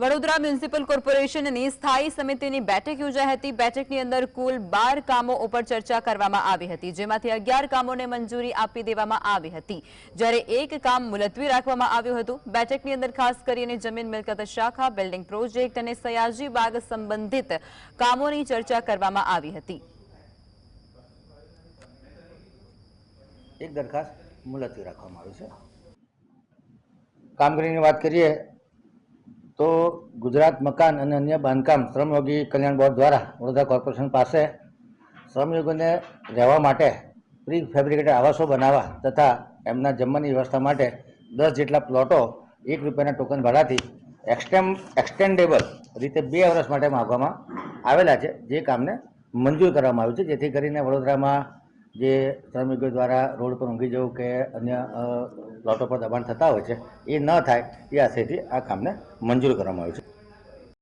Vadodara municipal કોર્પોરેશનની સ્થાયી સમિતિની બેઠક યોજાઈ હતી। બેઠકની અંદર કુલ 12 કામો ઉપર ચર્ચા કરવામાં આવી હતી, જેમાંથી 11 કામોને મંજૂરી આપી દેવામાં આવી હતી, જ્યારે એક કામ મુલતવી રાખવામાં આવ્યું હતું। બેઠકની અંદર ખાસ કરીને જમીન મિલકત શાખા, બિલ્ડિંગ પ્રોજેક્ટ અને સયાજી બાગ સંબંધિત કામોની ચર્ચા કરવામાં આવી હતી। એક દરખાસ્ત મુલતવી રાખવામાં આવી છે। કામગીરીની વાત કરીએ તો ગુજરાત મકાન અને અન્ય બાંધકામ શ્રમયોગી કલ્યાણ બોર્ડ દ્વારા વડોદરા કોર્પોરેશન પાસે શ્રમયોગીઓને રહેવા માટે પ્રી ફેબ્રિકેટેડ આવાસો બનાવવા તથા એમના જમવાની વ્યવસ્થા માટે 10 જેટલા પ્લોટો ₹1 ટોકન ભાડાથી એક્સટેન્ડેબલ રીતે 2 વર્ષ માટે માગવામાં આવેલા છે, જે કામને મંજૂર કરવામાં આવ્યું છે, જેથી કરીને વડોદરામાં જે શ્રમયોગીઓ દ્વારા રોડ પર ઊંઘી જવું કે અન્ય પ્લોટો પર દબાણ થતા હોય છે એ ન થાય એ આશયથી આ કામને મંજૂર કરવામાં આવ્યું છે।